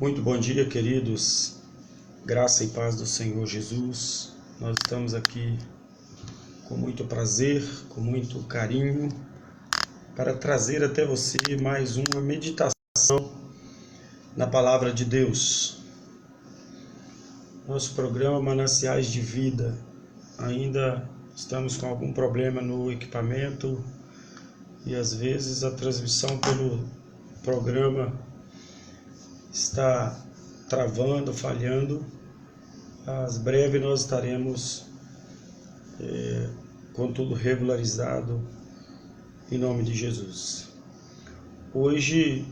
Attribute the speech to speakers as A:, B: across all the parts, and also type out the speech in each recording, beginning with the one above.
A: Muito bom dia, queridos. Graça e paz do Senhor Jesus. Nós estamos aqui com muito prazer, com muito carinho, para trazer até você mais uma meditação na Palavra de Deus. Nosso programa Mananciais de Vida. Ainda estamos com algum problema no equipamento e às vezes a transmissão pelo programa está travando, falhando. Mas breve nós estaremos com tudo regularizado em nome de Jesus. Hoje,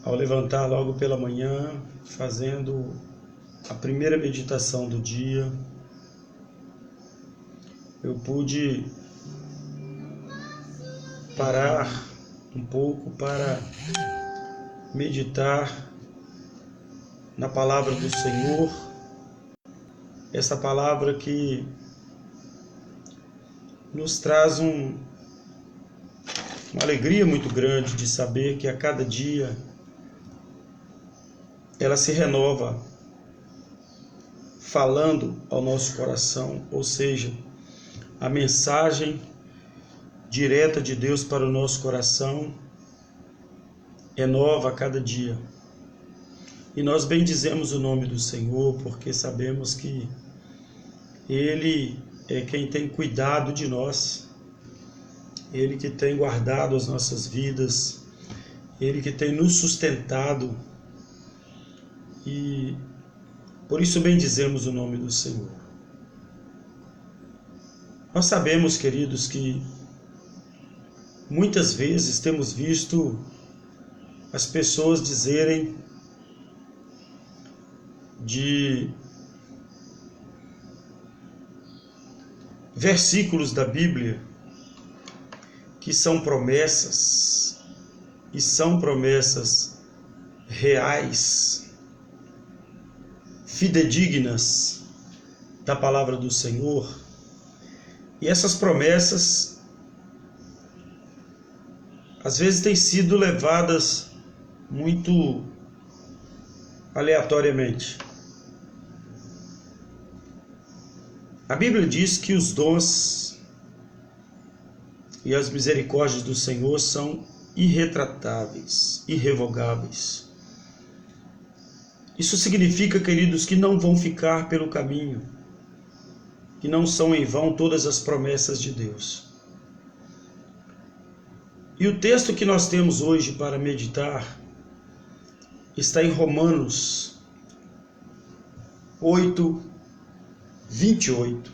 A: ao levantar logo pela manhã, fazendo a primeira meditação do dia, eu pude parar um pouco para meditar na palavra do Senhor, essa palavra que nos traz uma alegria muito grande de saber que a cada dia ela se renova falando ao nosso coração, ou seja, a mensagem direta de Deus para o nosso coração é nova a cada dia. E nós bendizemos o nome do Senhor, porque sabemos que Ele é quem tem cuidado de nós, Ele que tem guardado as nossas vidas, Ele que tem nos sustentado, e por isso bendizemos o nome do Senhor. Nós sabemos, queridos, que muitas vezes temos visto as pessoas dizerem de versículos da Bíblia que são promessas, e são promessas reais, fidedignas da palavra do Senhor, e essas promessas às vezes têm sido levadas muito aleatoriamente. A Bíblia diz que os dons e as misericórdias do Senhor são irretratáveis, irrevogáveis. Isso significa, queridos, que não vão ficar pelo caminho, que não são em vão todas as promessas de Deus. E o texto que nós temos hoje para meditar está em Romanos 8, 28.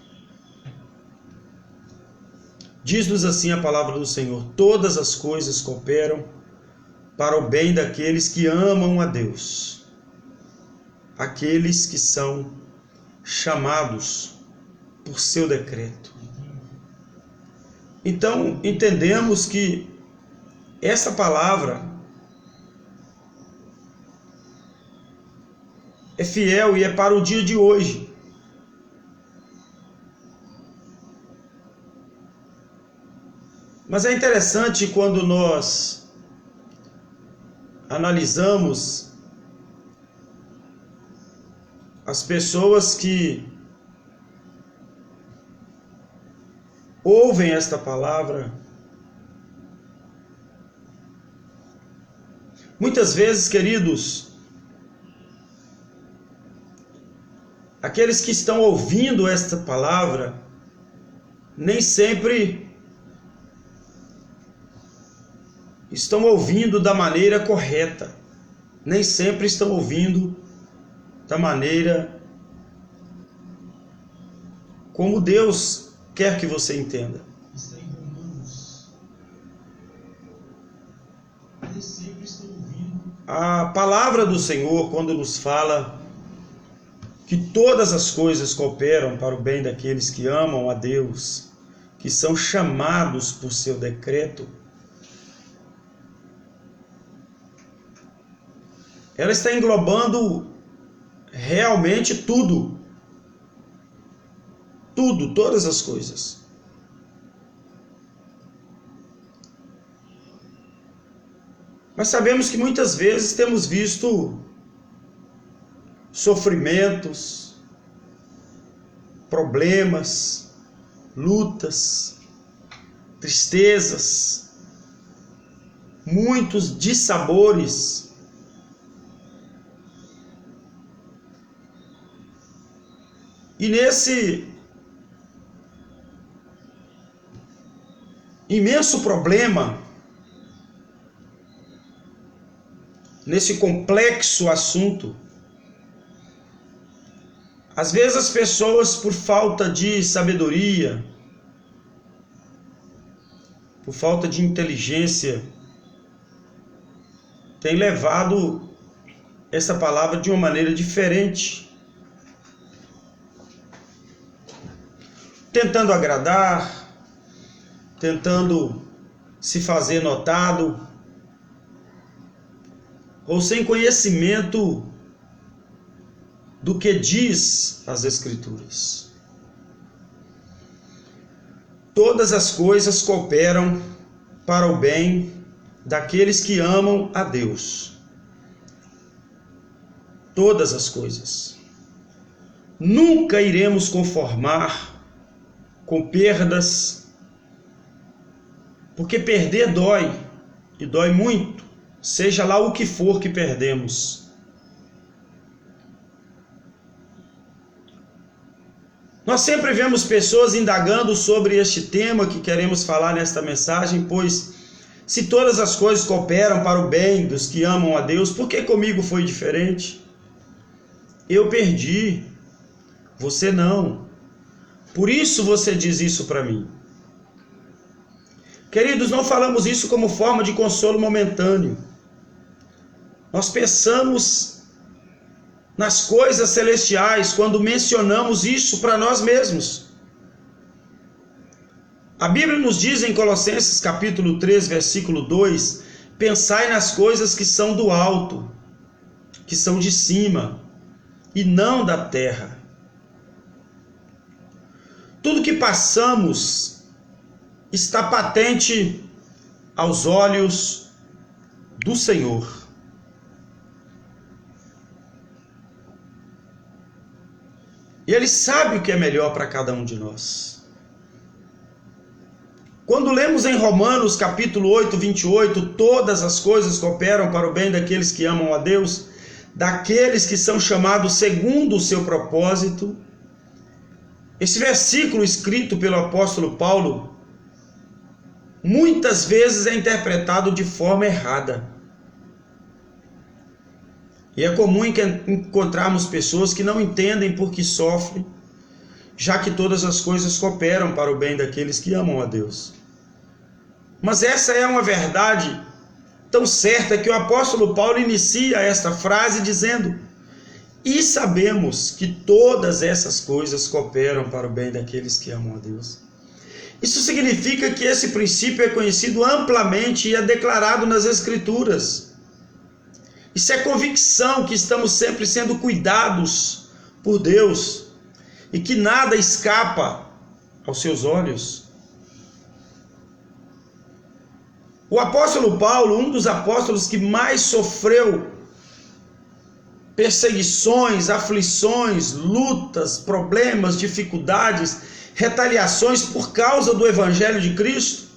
A: Diz-nos assim a palavra do Senhor: todas as coisas cooperam para o bem daqueles que amam a Deus, aqueles que são chamados por seu decreto. Então, entendemos que essa palavra é fiel e é para o dia de hoje. Mas é interessante quando nós analisamos as pessoas que ouvem esta palavra. Muitas vezes, queridos, aqueles que estão ouvindo esta palavra nem sempre estão ouvindo da maneira correta, nem sempre estão ouvindo da maneira como Deus quer que você entenda.
B: Está em Romanos. Nem sempre estão ouvindo.
A: A palavra do Senhor, quando nos fala que todas as coisas cooperam para o bem daqueles que amam a Deus, que são chamados por seu decreto, ela está englobando realmente tudo. Tudo, todas as coisas. Mas sabemos que muitas vezes temos visto sofrimentos, problemas, lutas, tristezas, muitos dissabores. E nesse imenso problema, nesse complexo assunto, às vezes as pessoas, por falta de sabedoria, por falta de inteligência, têm levado essa palavra de uma maneira diferente, tentando agradar, tentando se fazer notado, ou sem conhecimento do que diz as Escrituras. Todas as coisas cooperam para o bem daqueles que amam a Deus. Todas as coisas. Nunca iremos conformar com perdas, porque perder dói, e dói muito, seja lá o que for que perdemos. Nós sempre vemos pessoas indagando sobre este tema que queremos falar nesta mensagem, pois se todas as coisas cooperam para o bem dos que amam a Deus, por que comigo foi diferente? Eu perdi, você não. Por isso você diz isso para mim. Queridos, não falamos isso como forma de consolo momentâneo. Nós pensamos nas coisas celestiais quando mencionamos isso para nós mesmos. A Bíblia nos diz em Colossenses capítulo 3, versículo 2, pensai nas coisas que são do alto, que são de cima, e não da terra. Tudo que passamos está patente aos olhos do Senhor. E Ele sabe o que é melhor para cada um de nós. Quando lemos em Romanos capítulo 8, 28, todas as coisas cooperam para o bem daqueles que amam a Deus, daqueles que são chamados segundo o seu propósito, esse versículo escrito pelo apóstolo Paulo, muitas vezes é interpretado de forma errada. E é comum encontrarmos pessoas que não entendem por que sofrem, já que todas as coisas cooperam para o bem daqueles que amam a Deus. Mas essa é uma verdade tão certa que o apóstolo Paulo inicia esta frase dizendo: e sabemos que todas essas coisas cooperam para o bem daqueles que amam a Deus. Isso significa que esse princípio é conhecido amplamente e é declarado nas Escrituras. Isso é convicção que estamos sempre sendo cuidados por Deus e que nada escapa aos seus olhos. O apóstolo Paulo, um dos apóstolos que mais sofreu perseguições, aflições, lutas, problemas, dificuldades, retaliações por causa do Evangelho de Cristo,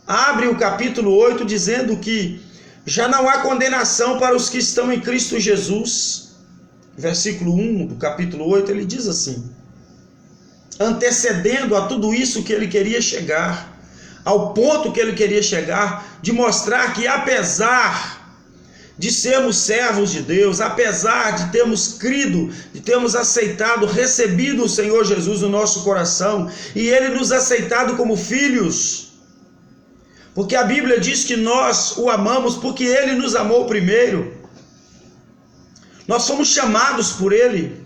A: abre o capítulo 8 dizendo que já não há condenação para os que estão em Cristo Jesus. Versículo 1 do capítulo 8, ele diz assim, antecedendo a tudo isso que ele queria chegar, ao ponto que ele queria chegar, de mostrar que apesar de sermos servos de Deus, apesar de termos crido, de termos aceitado, recebido o Senhor Jesus no nosso coração, e Ele nos aceitado como filhos, porque a Bíblia diz que nós o amamos porque Ele nos amou primeiro, nós fomos chamados por Ele,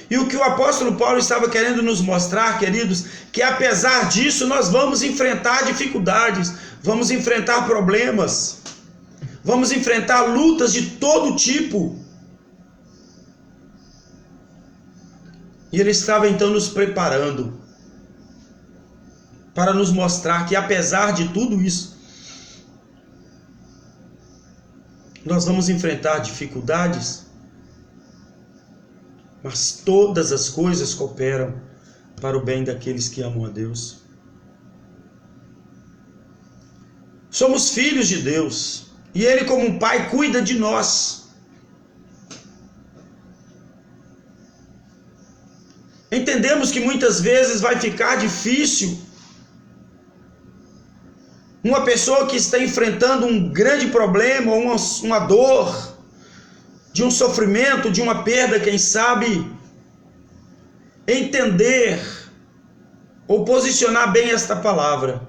A: e o que o apóstolo Paulo estava querendo nos mostrar, queridos, que apesar disso nós vamos enfrentar dificuldades, vamos enfrentar problemas, vamos enfrentar lutas de todo tipo. E ele estava então nos preparando para nos mostrar que apesar de tudo isso, nós vamos enfrentar dificuldades, mas todas as coisas cooperam para o bem daqueles que amam a Deus. Somos filhos de Deus e Ele, como um pai, cuida de nós. Entendemos que muitas vezes vai ficar difícil uma pessoa que está enfrentando um grande problema, uma dor, de um sofrimento, de uma perda, quem sabe, entender ou posicionar bem esta palavra.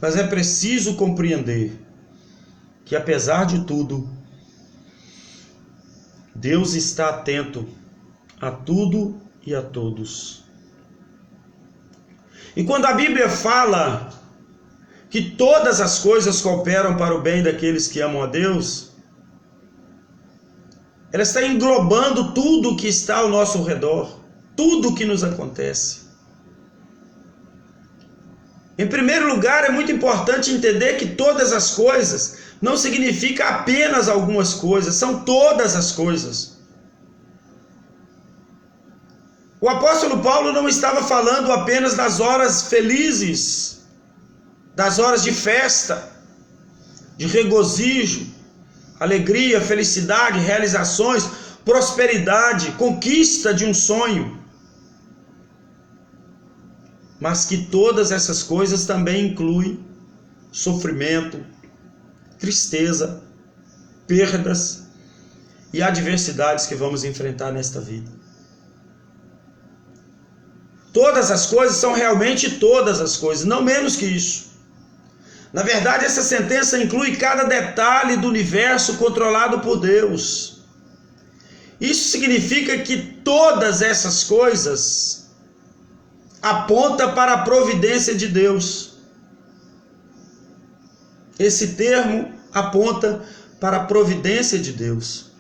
A: Mas é preciso compreender que, apesar de tudo, Deus está atento a tudo e a todos. E quando a Bíblia fala que todas as coisas cooperam para o bem daqueles que amam a Deus, ela está englobando tudo que está ao nosso redor, tudo que nos acontece. Em primeiro lugar, é muito importante entender que todas as coisas não significa apenas algumas coisas, são todas as coisas. O apóstolo Paulo não estava falando apenas das horas felizes, das horas de festa, de regozijo, alegria, felicidade, realizações, prosperidade, conquista de um sonho. Mas que todas essas coisas também incluem sofrimento, tristeza, perdas e adversidades que vamos enfrentar nesta vida. Todas as coisas são realmente todas as coisas, não menos que isso. Na verdade, essa sentença inclui cada detalhe do universo controlado por Deus. Isso significa que todas essas coisas apontam para a providência de Deus. Esse termo aponta para a providência de Deus.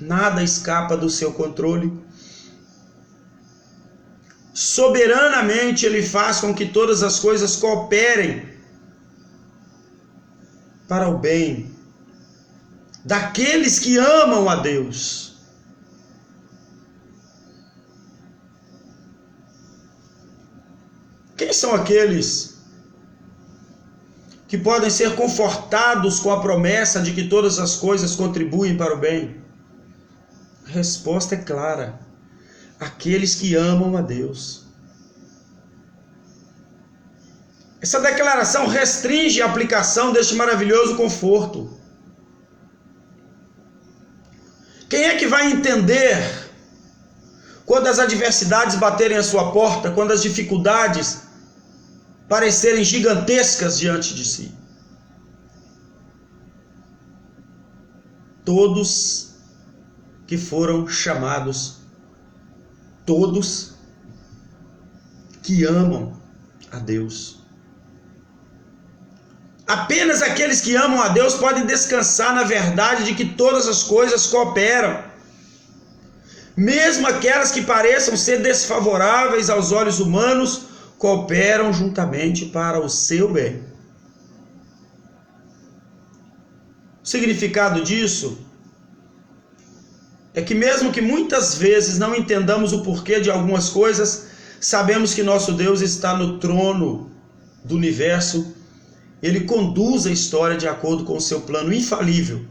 A: Nada escapa do seu controle. Soberanamente Ele faz com que todas as coisas cooperem para o bem daqueles que amam a Deus. Quem são aqueles que podem ser confortados com a promessa de que todas as coisas contribuem para o bem? A resposta é clara: aqueles que amam a Deus. Essa declaração restringe a aplicação deste maravilhoso conforto. Quem é que vai entender quando as adversidades baterem a sua porta, quando as dificuldades parecerem gigantescas diante de si? Todos que foram chamados, todos que amam a Deus. Apenas aqueles que amam a Deus podem descansar na verdade de que todas as coisas cooperam. Mesmo aquelas que pareçam ser desfavoráveis aos olhos humanos, cooperam juntamente para o seu bem. O significado disso é que mesmo que muitas vezes não entendamos o porquê de algumas coisas, sabemos que nosso Deus está no trono do universo. Ele conduz a história de acordo com o seu plano infalível.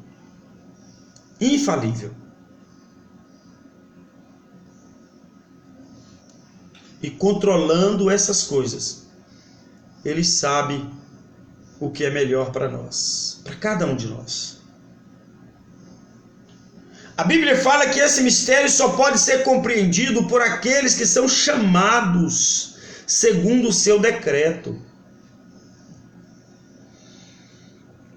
A: Infalível. E controlando essas coisas, Ele sabe o que é melhor para nós, para cada um de nós. A Bíblia fala que esse mistério só pode ser compreendido por aqueles que são chamados segundo o seu decreto.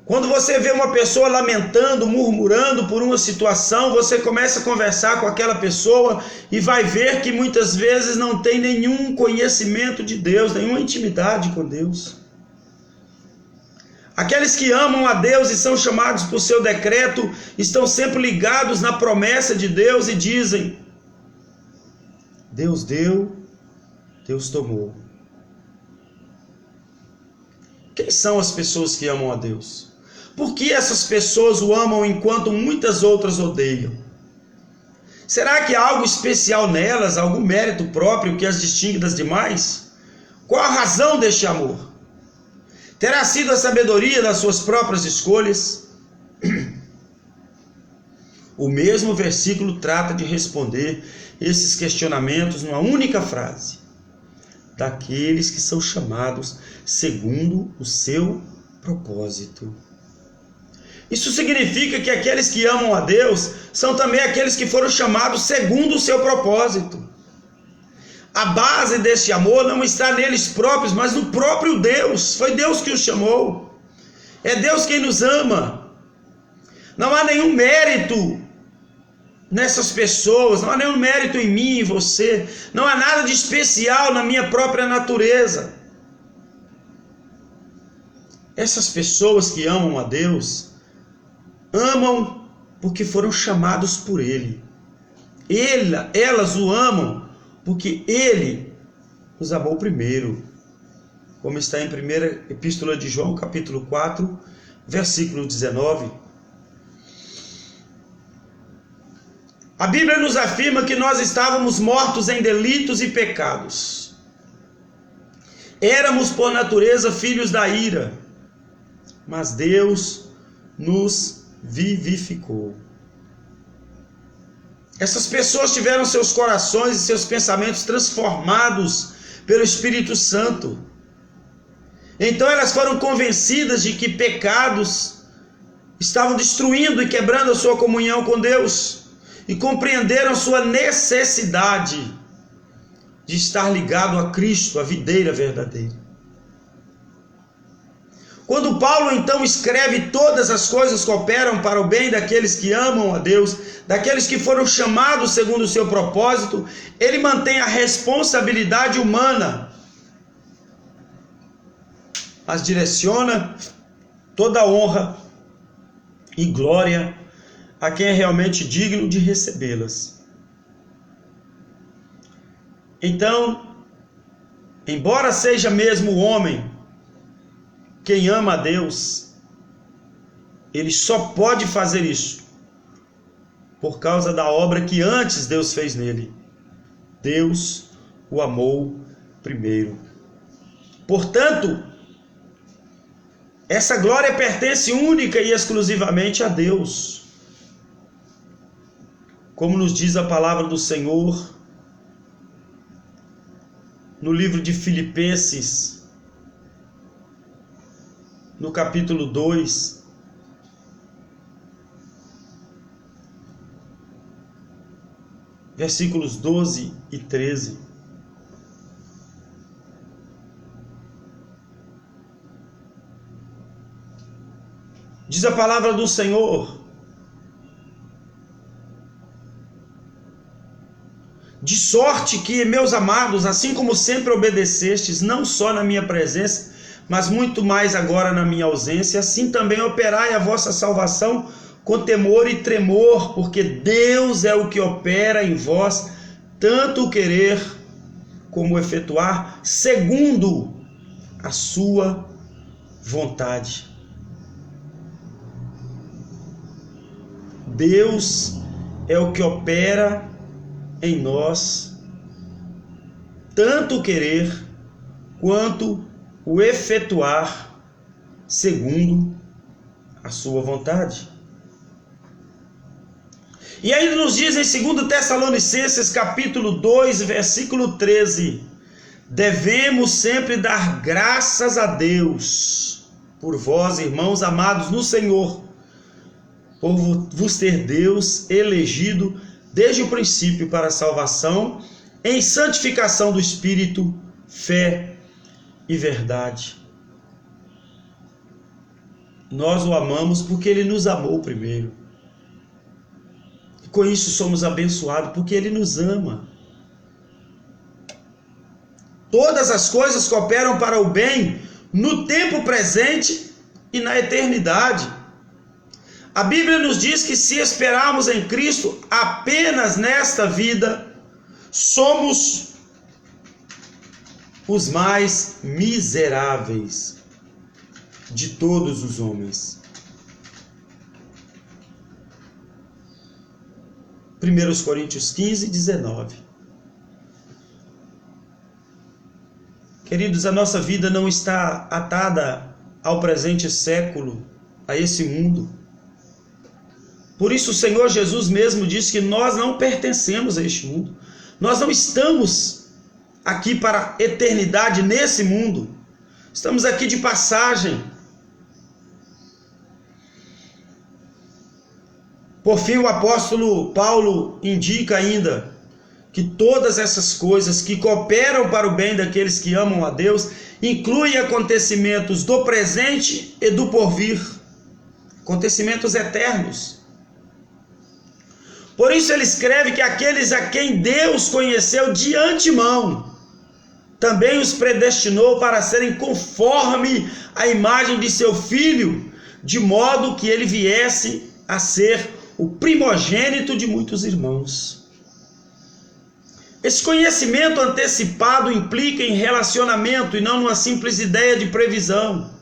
A: Quando você vê uma pessoa lamentando, murmurando por uma situação, você começa a conversar com aquela pessoa e vai ver que muitas vezes não tem nenhum conhecimento de Deus, nenhuma intimidade com Deus. Aqueles que amam a Deus e são chamados por seu decreto estão sempre ligados na promessa de Deus e dizem: Deus deu, Deus tomou. Quem são as pessoas que amam a Deus? Por que essas pessoas o amam enquanto muitas outras odeiam? Será que há algo especial nelas, algum mérito próprio que as distingue das demais? Qual a razão deste amor? Terá sido a sabedoria das suas próprias escolhas? O mesmo versículo trata de responder esses questionamentos numa única frase: daqueles que são chamados segundo o seu propósito. Isso significa que aqueles que amam a Deus são também aqueles que foram chamados segundo o seu propósito. A base deste amor não está neles próprios, mas no próprio Deus. Foi Deus que os chamou. É Deus quem nos ama. Não há nenhum mérito nessas pessoas, não há nenhum mérito em mim e em você. Não há nada de especial na minha própria natureza. Essas pessoas que amam a Deus amam porque foram chamados por Ele. Elas o amam porque Ele os amou primeiro. Como está em 1ª Epístola de João, capítulo 4, versículo 19. A Bíblia nos afirma que nós estávamos mortos em delitos e pecados. Éramos por natureza filhos da ira, mas Deus nos vivificou. Essas pessoas tiveram seus corações e seus pensamentos transformados pelo Espírito Santo. Então elas foram convencidas de que pecados estavam destruindo e quebrando a sua comunhão com Deus, e compreenderam sua necessidade de estar ligado a Cristo, a videira verdadeira. Quando Paulo então escreve: todas as coisas cooperam para o bem daqueles que amam a Deus, daqueles que foram chamados segundo o seu propósito, ele mantém a responsabilidade humana, mas direciona toda a honra e glória a quem é realmente digno de recebê-las. Então, embora seja mesmo o homem quem ama a Deus, ele só pode fazer isso por causa da obra que antes Deus fez nele. Deus o amou primeiro. Portanto, essa glória pertence única e exclusivamente a Deus. Como nos diz a palavra do Senhor no livro de Filipenses, no capítulo 2, versículos 12 e 13. Diz a palavra do Senhor: de sorte que, meus amados, assim como sempre obedecestes, não só na minha presença, mas muito mais agora na minha ausência, assim também operai a vossa salvação com temor e tremor, porque Deus é o que opera em vós, tanto o querer como o efetuar, segundo a sua vontade. Deus é o que opera em nós, tanto o querer quanto o efetuar, segundo a sua vontade. E ainda nos diz em 2 Tessalonicenses capítulo 2, versículo 13: devemos sempre dar graças a Deus por vós, irmãos amados no Senhor, por vos ter Deus elegido desde o princípio para a salvação, em santificação do Espírito, fé e verdade. Nós o amamos porque Ele nos amou primeiro. E com isso somos abençoados, porque Ele nos ama. Todas as coisas cooperam para o bem no tempo presente e na eternidade. A Bíblia nos diz que se esperarmos em Cristo apenas nesta vida, somos os mais miseráveis de todos os homens. 1 Coríntios 15, 19. Queridos, a nossa vida não está atada ao presente século, a esse mundo. Por isso o Senhor Jesus mesmo disse que nós não pertencemos a este mundo. Nós não estamos aqui para a eternidade nesse mundo. Estamos aqui de passagem. Por fim, o apóstolo Paulo indica ainda que todas essas coisas que cooperam para o bem daqueles que amam a Deus incluem acontecimentos do presente e do porvir, acontecimentos eternos. Por isso ele escreve que aqueles a quem Deus conheceu de antemão, também os predestinou para serem conforme a imagem de seu Filho, de modo que ele viesse a ser o primogênito de muitos irmãos. Esse conhecimento antecipado implica em relacionamento e não numa simples ideia de previsão.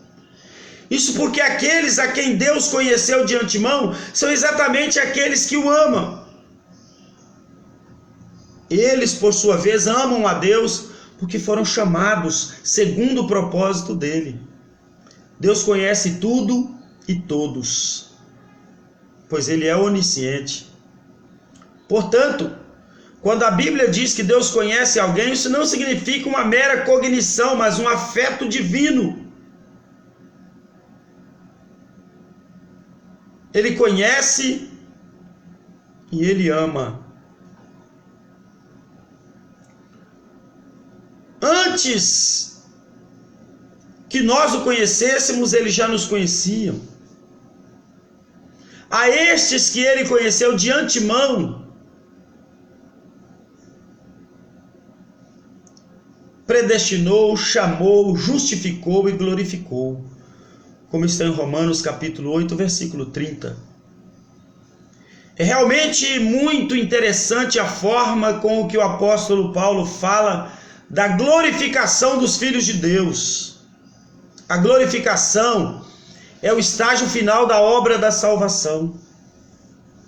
A: Isso porque aqueles a quem Deus conheceu de antemão são exatamente aqueles que o amam. Eles, por sua vez, amam a Deus porque foram chamados segundo o propósito dele. Deus conhece tudo e todos, pois ele é onisciente. Portanto, quando a Bíblia diz que Deus conhece alguém, isso não significa uma mera cognição, mas um afeto divino. Ele conhece e ele ama. Antes que nós o conhecêssemos, ele já nos conhecia. A estes que ele conheceu de antemão, predestinou, chamou, justificou e glorificou, como está em Romanos capítulo 8, versículo 30. É realmente muito interessante a forma com que o apóstolo Paulo fala da glorificação dos filhos de Deus. A glorificação é o estágio final da obra da salvação.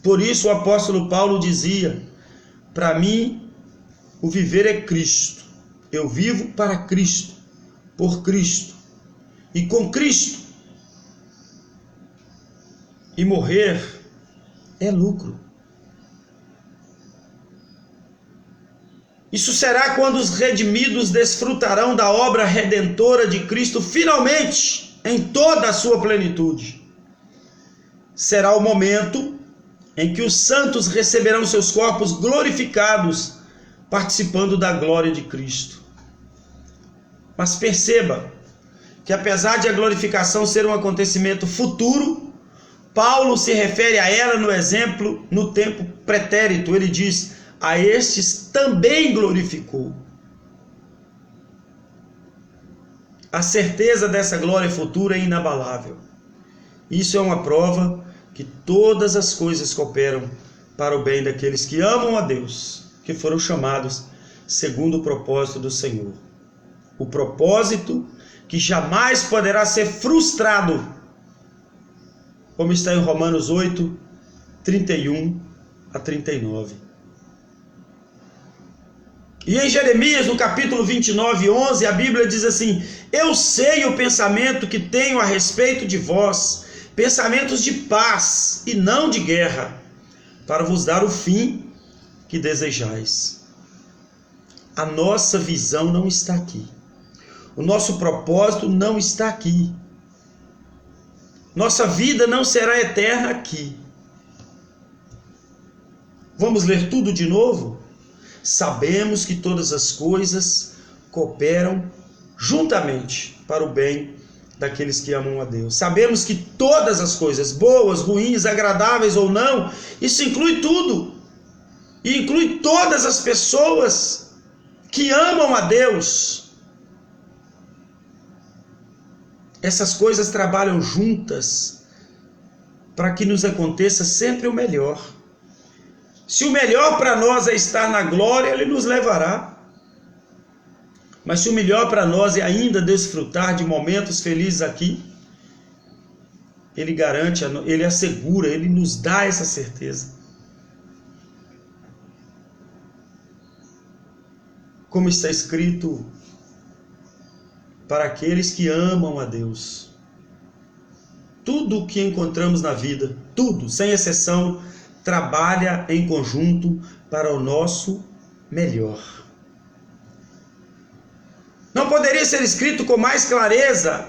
A: Por isso o apóstolo Paulo dizia: para mim o viver é Cristo. Eu vivo para Cristo, por Cristo e com Cristo. E morrer é lucro. Isso será quando os redimidos desfrutarão da obra redentora de Cristo finalmente, em toda a sua plenitude. Será o momento em que os santos receberão seus corpos glorificados, participando da glória de Cristo. Mas perceba que apesar de a glorificação ser um acontecimento futuro, Paulo se refere a ela no exemplo no tempo pretérito. Ele diz: a estes também glorificou. A certeza dessa glória futura é inabalável. Isso é uma prova que todas as coisas cooperam para o bem daqueles que amam a Deus, que foram chamados segundo o propósito do Senhor. O propósito que jamais poderá ser frustrado, como está em Romanos 8, 31 a 39. E em Jeremias, no capítulo 29, 11, a Bíblia diz assim: eu sei o pensamento que tenho a respeito de vós, pensamentos de paz e não de guerra, para vos dar o fim que desejais. A nossa visão não está aqui. O nosso propósito não está aqui. Nossa vida não será eterna aqui. Vamos ler tudo de novo? Sabemos que todas as coisas cooperam juntamente para o bem daqueles que amam a Deus. Sabemos que todas as coisas, boas, ruins, agradáveis ou não, isso inclui tudo. E inclui todas as pessoas que amam a Deus. Essas coisas trabalham juntas para que nos aconteça sempre o melhor. Se o melhor para nós é estar na glória, ele nos levará. Mas se o melhor para nós é ainda desfrutar de momentos felizes aqui, ele garante, ele assegura, ele nos dá essa certeza. como está escrito, para aqueles que amam a Deus. Tudo o que encontramos na vida, tudo, sem exceção, trabalha em conjunto para o nosso melhor. Não poderia ser escrito com mais clareza,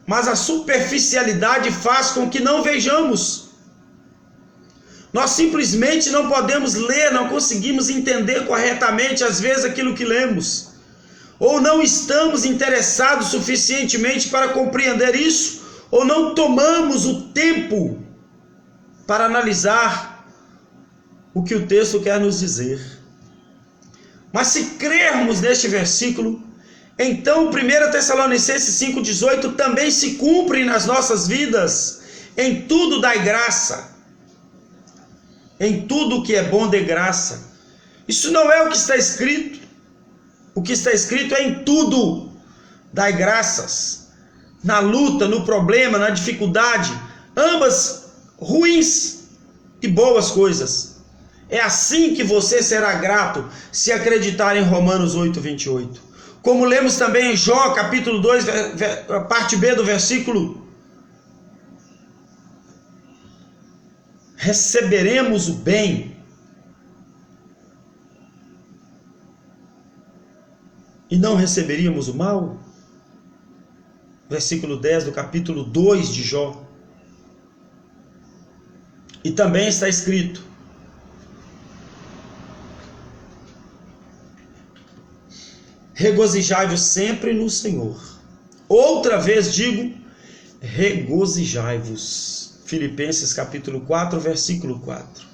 A: mas a superficialidade faz com que não vejamos. Nós simplesmente não podemos ler, não conseguimos entender corretamente, às vezes, aquilo que lemos. Ou não estamos interessados suficientemente para compreender isso, ou não tomamos o tempo para analisar o que o texto quer nos dizer. Mas se crermos neste versículo, então 1 Tessalonicenses 5,18 também se cumpre nas nossas vidas. Em tudo dai graça, em tudo que é bom dê graça. Isso não é o que está escrito. O que está escrito é: em tudo dai graças. Na luta, no problema, na dificuldade, ambas ruins e boas coisas. É assim que você será grato se acreditar em Romanos 8,28. Como lemos também em Jó, capítulo 2, parte B do versículo: receberemos o bem e não receberíamos o mal? Versículo 10 do capítulo 2 de Jó. E também está escrito: regozijai-vos sempre no Senhor. Outra vez digo, regozijai-vos. Filipenses capítulo 4, versículo 4.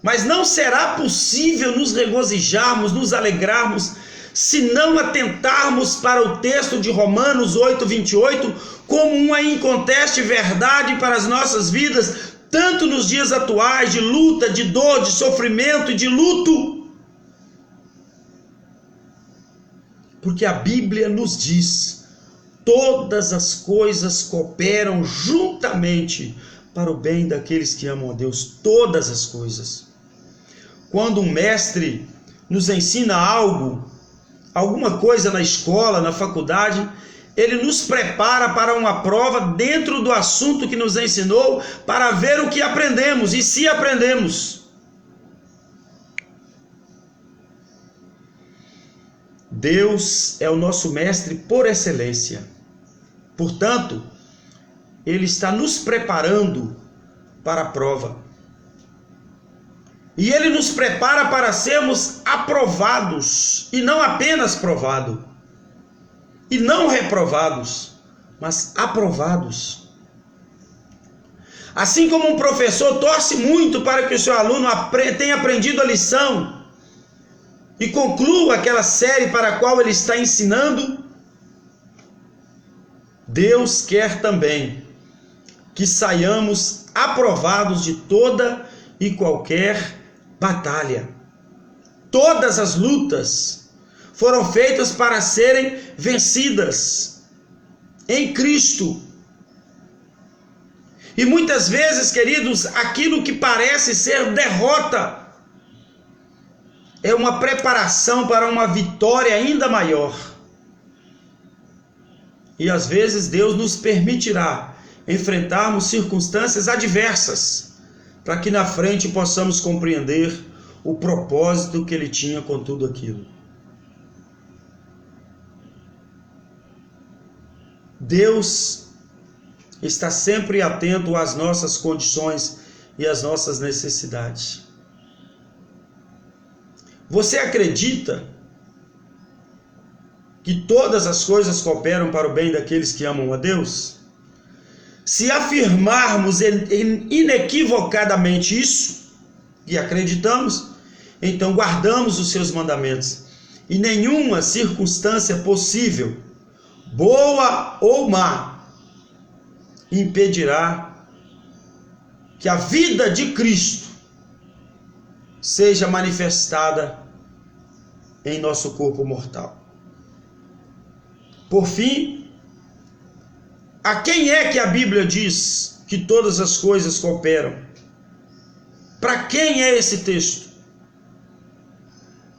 A: Mas não será possível nos regozijarmos, nos alegrarmos, se não atentarmos para o texto de Romanos 8,28 como uma inconteste verdade para as nossas vidas, tanto nos dias atuais de luta, de dor, de sofrimento e de luto. Porque a Bíblia nos diz: todas as coisas cooperam juntamente para o bem daqueles que amam a Deus. Todas as coisas. Quando um mestre nos ensina algo, alguma coisa na escola, na faculdade, ele nos prepara para uma prova dentro do assunto que nos ensinou, para ver o que aprendemos e se aprendemos. Deus é o nosso mestre por excelência. Portanto, Ele está nos preparando para a prova. E Ele nos prepara para sermos aprovados, e não apenas provados, e não reprovados, mas aprovados. Assim como um professor torce muito para que o seu aluno tenha aprendido a lição e conclua aquela série para a qual ele está ensinando, Deus quer também que saiamos aprovados de toda e qualquer batalha. Todas as lutas foram feitas para serem vencidas em Cristo. E muitas vezes, queridos, aquilo que parece ser derrota é uma preparação para uma vitória ainda maior. E às vezes Deus nos permitirá enfrentarmos circunstâncias adversas, para que na frente possamos compreender o propósito que Ele tinha com tudo aquilo. Deus está sempre atento às nossas condições e às nossas necessidades. Você acredita que todas as coisas cooperam para o bem daqueles que amam a Deus? Se afirmarmos inequivocadamente isso, e acreditamos, então guardamos os seus mandamentos, e nenhuma circunstância possível, boa ou má, impedirá que a vida de Cristo seja manifestada em nosso corpo mortal. Por fim, a quem é que a Bíblia diz que todas as coisas cooperam? Para quem é esse texto?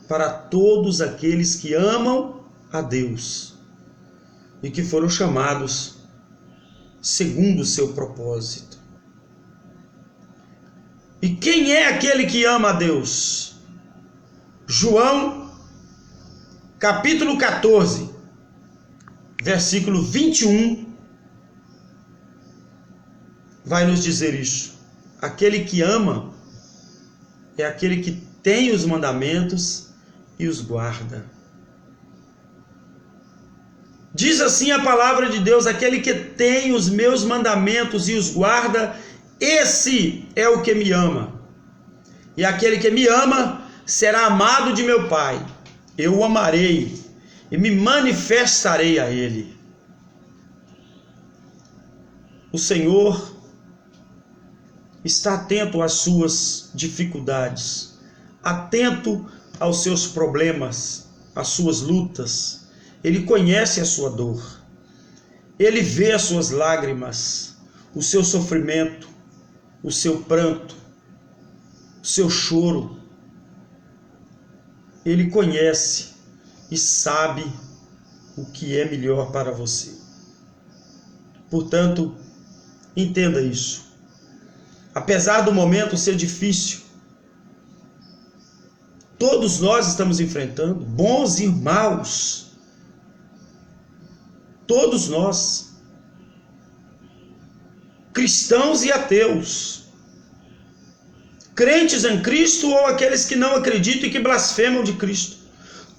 A: para todos aqueles que amam a Deus e que foram chamados segundo o seu propósito. E quem é aquele que ama a Deus? João, capítulo 14, versículo 21, vai nos dizer isso. Aquele que ama é aquele que tem os mandamentos e os guarda. Diz assim a palavra de Deus: aquele que tem os meus mandamentos e os guarda, esse é o que me ama. E aquele que me ama será amado de meu Pai. Eu o amarei e me manifestarei a ele. O Senhor está atento às suas dificuldades, atento aos seus problemas, às suas lutas. Ele conhece a sua dor, ele vê as suas lágrimas, o seu sofrimento, o seu pranto, o seu choro. Ele conhece e sabe o que é melhor para você. Portanto, entenda isso. Apesar do momento ser difícil, todos nós estamos enfrentando, bons e maus, todos nós, cristãos e ateus, crentes em Cristo ou aqueles que não acreditam e que blasfemam de Cristo,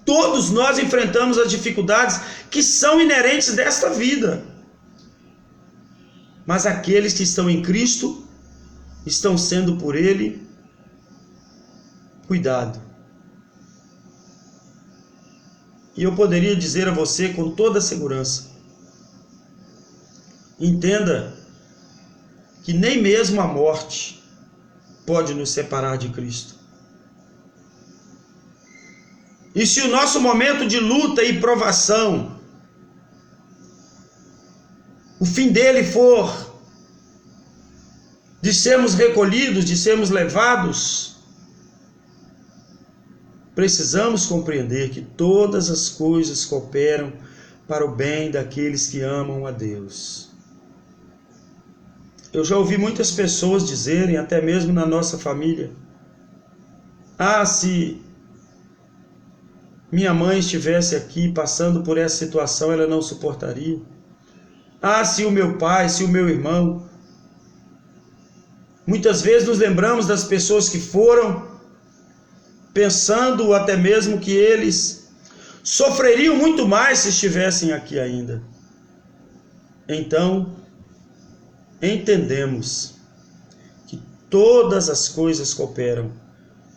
A: todos nós enfrentamos as dificuldades que são inerentes desta vida. Mas aqueles que estão em Cristo estão sendo por Ele cuidado. E eu poderia dizer a você com toda segurança: entenda que nem mesmo a morte pode nos separar de Cristo. E se o nosso momento de luta e provação, o fim dele for de sermos recolhidos, de sermos levados, precisamos compreender que todas as coisas cooperam para o bem daqueles que amam a Deus. Eu já ouvi muitas pessoas dizerem, até mesmo na nossa família: ah, se minha mãe estivesse aqui passando por essa situação, ela não suportaria. Ah, se o meu pai, se o meu irmão. Muitas vezes nos lembramos das pessoas que foram, pensando até mesmo que eles sofreriam muito mais se estivessem aqui ainda. Então, entendemos que todas as coisas cooperam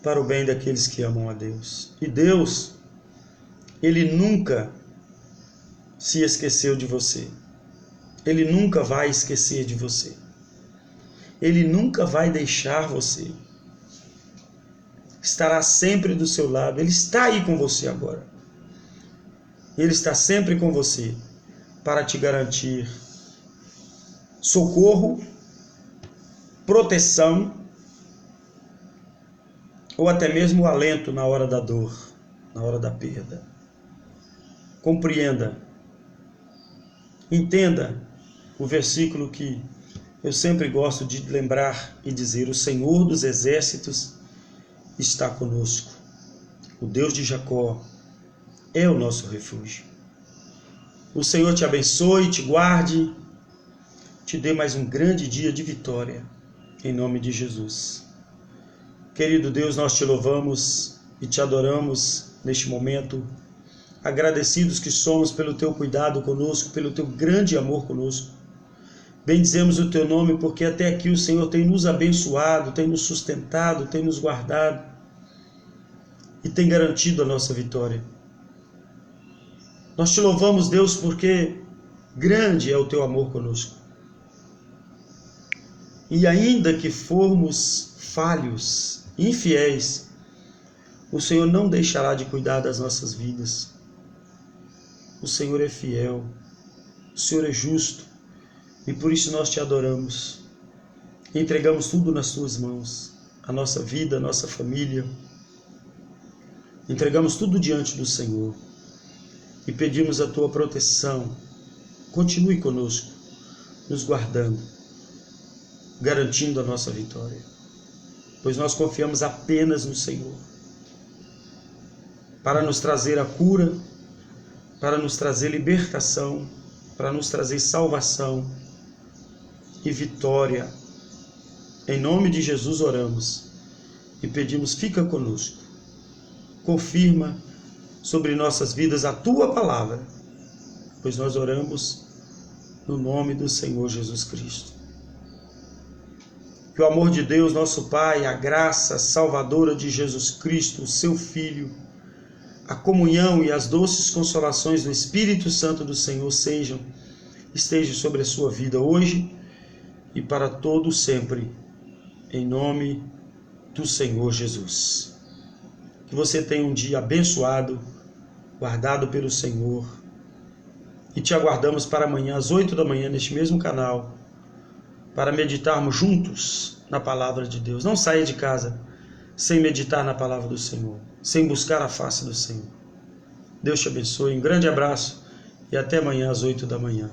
A: para o bem daqueles que amam a Deus. E Deus, Ele nunca se esqueceu de você. Ele nunca vai esquecer de você. Ele nunca vai deixar você. Estará sempre do seu lado. Ele está aí com você agora. Ele está sempre com você para te garantir socorro, proteção ou até mesmo o alento na hora da dor, na hora da perda. Compreenda, entenda o versículo que eu sempre gosto de lembrar e dizer: o Senhor dos exércitos está conosco. O Deus de Jacó é o nosso refúgio. O Senhor te abençoe, te guarde, te dê mais um grande dia de vitória, em nome de Jesus. Querido Deus, nós te louvamos e te adoramos neste momento, agradecidos que somos pelo teu cuidado conosco, pelo teu grande amor conosco. Bendizemos o teu nome porque até aqui o Senhor tem nos abençoado, tem nos sustentado, tem nos guardado e tem garantido a nossa vitória. Nós te louvamos, Deus, porque grande é o teu amor conosco. E ainda que formos falhos, infiéis, o Senhor não deixará de cuidar das nossas vidas. O Senhor é fiel, o Senhor é justo. E por isso nós te adoramos. Entregamos tudo nas tuas mãos. A nossa vida, a nossa família. Entregamos tudo diante do Senhor e pedimos a tua proteção. Continue conosco, nos guardando, garantindo a nossa vitória, pois nós confiamos apenas no Senhor para nos trazer a cura, para nos trazer libertação, para nos trazer salvação e vitória. Em nome de Jesus oramos e pedimos, fica conosco, confirma sobre nossas vidas a tua palavra, pois nós oramos no nome do Senhor Jesus Cristo. Que o amor de Deus, nosso Pai, a graça salvadora de Jesus Cristo, seu Filho, a comunhão e as doces consolações do Espírito Santo do Senhor estejam sobre a sua vida hoje e para todo sempre, em nome do Senhor Jesus. Que você tenha um dia abençoado, guardado pelo Senhor, e te aguardamos para amanhã às 8 da manhã neste mesmo canal, para meditarmos juntos na palavra de Deus. Não saia de casa sem meditar na palavra do Senhor, sem buscar a face do Senhor. Deus te abençoe, um grande abraço e até amanhã às 8 da manhã.